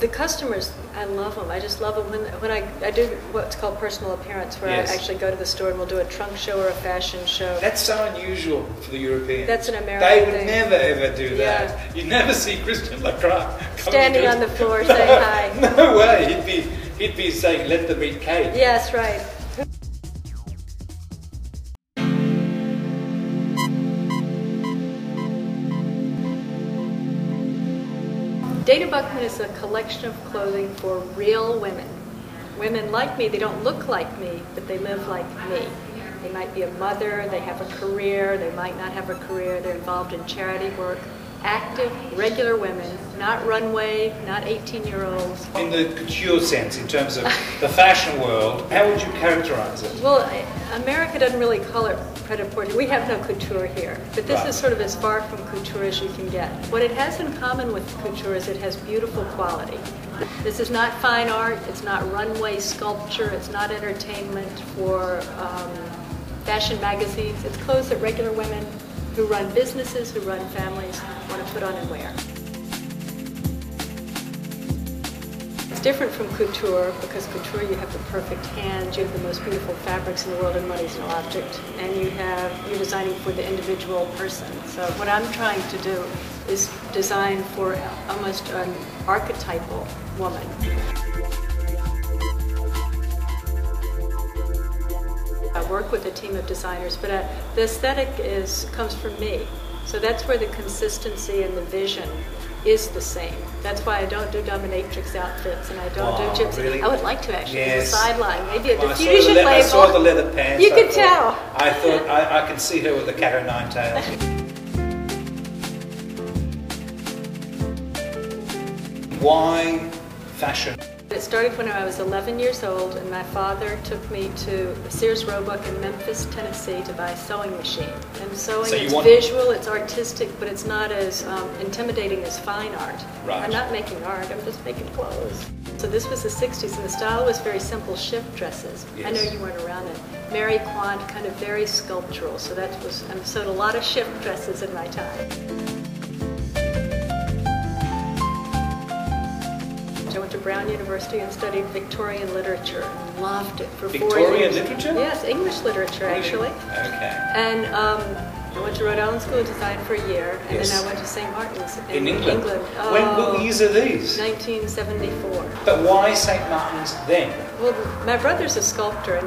The customers, I love them. I just love them. When I do what's called personal appearance, where Yes. I actually go to the store and we'll do a trunk show or a fashion show. That's so unusual for the Europeans. That's an American They would thing. never ever do that. Yeah. You never see Christian Lacroix Standing on the floor saying hi. No way. He'd be saying, "Let them eat cake." Yes, right. Dana Buchman is a collection of clothing for real women. Women like me, they don't look like me, but they live like me. They might be a mother, they have a career, they might not have a career, they're involved in charity work. Active, regular women, not runway, not 18-year-olds. In the couture sense, in terms of the fashion world, how would you characterize it? Well, America doesn't really call it pret-a-porter. We have no couture here, but this is sort of as far from couture as you can get. What it has in common with couture is it has beautiful quality. This is not fine art, it's not runway sculpture, it's not entertainment for fashion magazines. It's clothes that regular women who run businesses, who run families, want to put on and wear. It's different from couture because couture you have the perfect hands, you have the most beautiful fabrics in the world, and money's no object, and you're designing for the individual person. So what I'm trying to do is design for almost an archetypal woman. I work with a team of designers, but the aesthetic comes from me. So that's where the consistency and the vision is the same. That's why I don't do dominatrix outfits and I don't do gypsy. Really? I would like to actually, Yes. as a sideline, maybe a Well, diffusion label. I saw the leather pants. You could tell. I thought I can see her with the cat o' nine tails. Why fashion? It started when I was 11 years old, and my father took me to Sears Roebuck in Memphis, Tennessee to buy a sewing machine. And sewing, So it's visual, it's artistic, but it's not as intimidating as fine art. Right. I'm not making art, I'm just making clothes. So this was the 60s, and the style was very simple shift dresses. Yes. I know you weren't around then. Mary Quant, kind of very sculptural, so I sewed a lot of shift dresses in my time. I went to Brown University and studied Victorian literature and loved it for 4 years. Victorian literature? Yes, English literature actually. Okay. And I went to Rhode Island School of Design for a year, and Yes. then I went to St. Martin's In England? Oh, What years are these? 1974. But why St. Martin's then? Well, my brother's a sculptor, and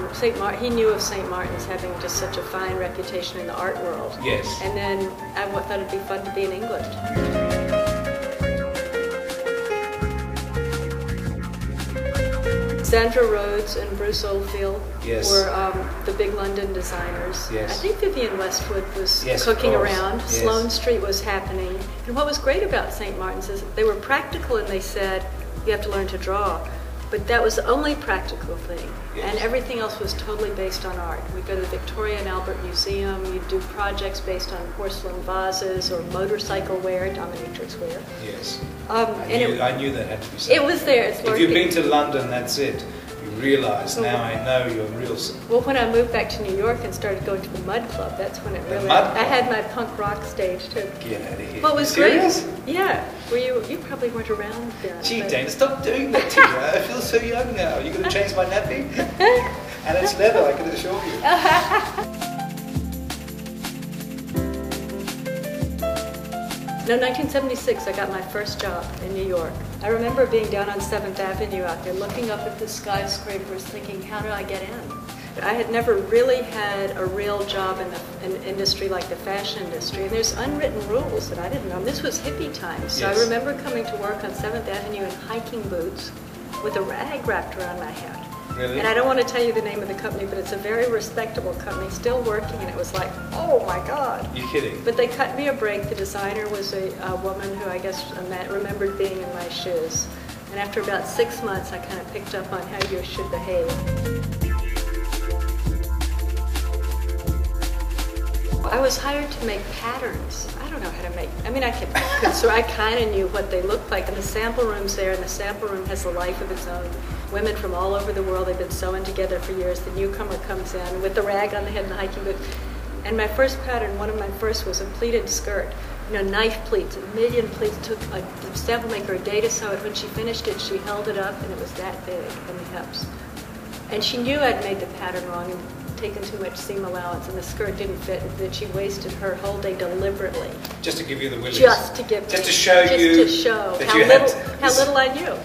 he knew of St. Martin's having just such a fine reputation in the art world. Yes. And then I thought it'd be fun to be in England. Sandra Rhodes and Bruce Oldfield were the big London designers. Yes. I think Vivienne Westwood was Yes, cooking of course. around. Yes. Sloane Street was happening. And what was great about St. Martin's is they were practical, and they said, you have to learn to draw. But that was the only practical thing. Yes. And everything else was totally based on art. We'd go to the Victoria and Albert Museum, you'd do projects based on porcelain vases or motorcycle wear, dominatrix wear. Yes. I knew that had to be said. It was there. It's If you've been to London, that's it. You realise, now I know you're real. Well, when I moved back to New York and started going to the Mud Club, that's when it The really... Mud I Club? had my punk rock stage too. Get out of here. Well, it was Serious? great. Yeah. Were you probably weren't around then. Gee, but- Dana, stop doing that to me. I feel so young now. You're going to change my nappy? And it's leather, I can assure you. No, 1976, I got my first job in New York. I remember being down on 7th Avenue out there, looking up at the skyscrapers, thinking, how do I get in? I had never really had a real job in an industry like the fashion industry, and there's unwritten rules that I didn't know. This was hippie times, so Yes. I remember coming to work on 7th Avenue in hiking boots with a rag wrapped around my head. Really? And I don't want to tell you the name of the company, but it's a very respectable company, still working, and it was like, oh my God. You're kidding. But they cut me a break. The designer was a woman who I guess remembered being in my shoes. And after about 6 months, I kind of picked up on how you should behave. I was hired to make patterns. I don't know how to make, I mean, so I kind of knew what they looked like. And the sample room's there, and the sample room has a life of its own. Women from all over the world, they've been sewing together for years. The newcomer comes in with the rag on the head and the hiking boot. And my first pattern, one of my first, was a pleated skirt knife pleats, a million pleats. Took a sample maker a day to sew it. When she finished it, she held it up, and it was that big on the hips. And she knew I'd made the pattern wrong and taken too much seam allowance, and the skirt didn't fit, and that she wasted her whole day deliberately. Just to give you the willies. Just to show how little I knew.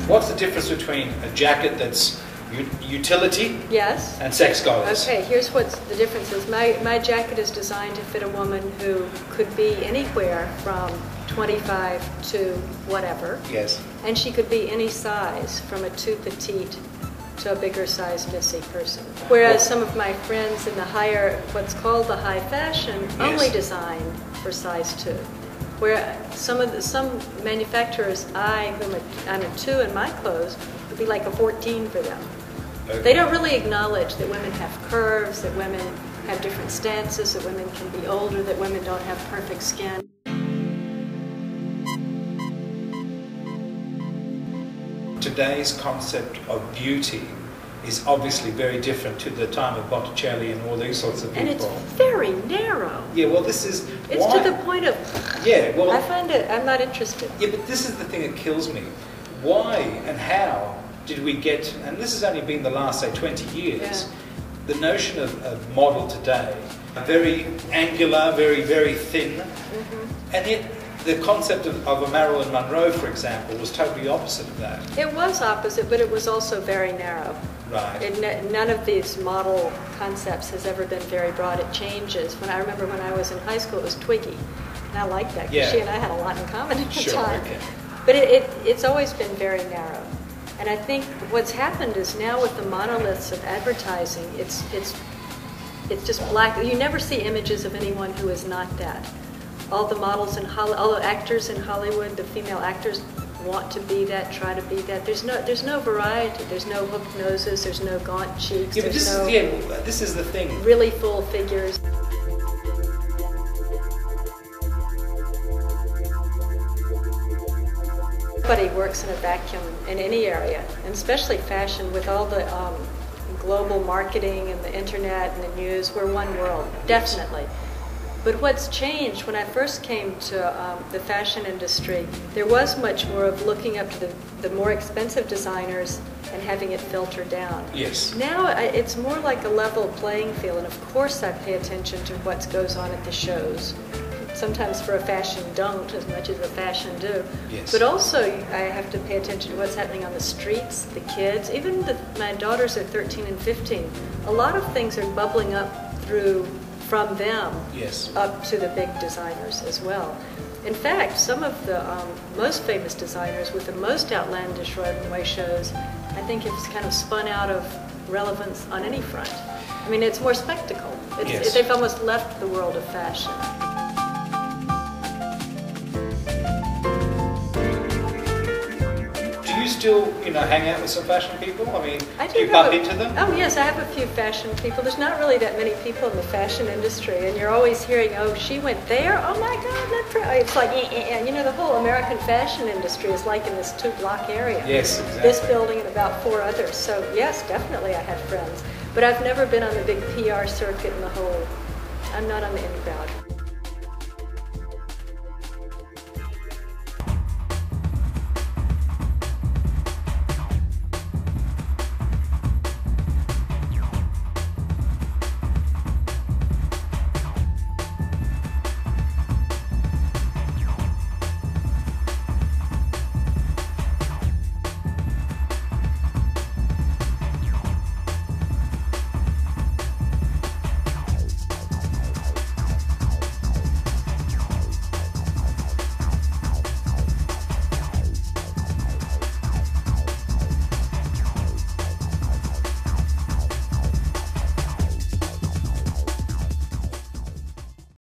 What's the difference between a jacket that's utility yes. and sex goddess? Okay, here's what the difference is. My jacket is designed to fit a woman who could be anywhere from 25 to whatever. Yes. And she could be any size, from a too petite to a bigger size missy person. Whereas some of my friends in the what's called the high fashion, yes. only design for size 2. Where some manufacturers, I'm a 2 in my clothes, would be like a 14 for them. Okay. They don't really acknowledge that women have curves, that women have different stances, that women can be older, that women don't have perfect skin. Today's concept of beauty is obviously very different to the time of Botticelli and all these sorts of people. And it's very narrow. Yeah, well, this is It's why, to the point of, yeah, well, I find it, I'm not interested. Yeah, but this is the thing that kills me. Why and how did we get, and this has only been the last, say, 20 years, Yeah. the notion of model today, very angular, very, very thin, and yet the concept of a Marilyn Monroe, for example, was totally opposite of that. It was opposite, but it was also very narrow. Right. None of these model concepts has ever been very broad. It changes. I remember when I was in high school, it was Twiggy. And I liked that because she and I had a lot in common at the time. Okay. But it's always been very narrow. And I think what's happened is now with the monoliths of advertising, it's just black. You never see images of anyone who is not that. All the models in all the actors in Hollywood, the female actors want to be that, try to be that. There's no variety. There's no hooked noses. There's no gaunt cheeks. Yeah, but there's this is the thing. Really full figures. Nobody works in a vacuum in any area, and especially fashion with all the global marketing and the internet and the news. We're one world, definitely. But what's changed, when I first came to the fashion industry, there was much more of looking up to the more expensive designers and having it filtered down. Yes. Now it's more like a level playing field, and of course I pay attention to what goes on at the shows. Sometimes for a fashion don't as much as a fashion do. Yes. But also I have to pay attention to what's happening on the streets, the kids, even my daughters are 13 and 15. A lot of things are bubbling up from them yes. up to the big designers as well. In fact, some of the most famous designers with the most outlandish runway shows, I think have kind of spun out of relevance on any front. I mean, it's more spectacle. Yes. They've almost left the world of fashion. Do you still, hang out with some fashion people? I mean, do you have bump into them? Oh yes, I have a few fashion people. There's not really that many people in the fashion industry, and you're always hearing, oh, she went there? Oh my God, it's like, the whole American fashion industry is like in this 2-block area. Yes, exactly. This building and about 4 others. So yes, definitely I had friends. But I've never been on the big PR circuit and I'm not on the in crowd.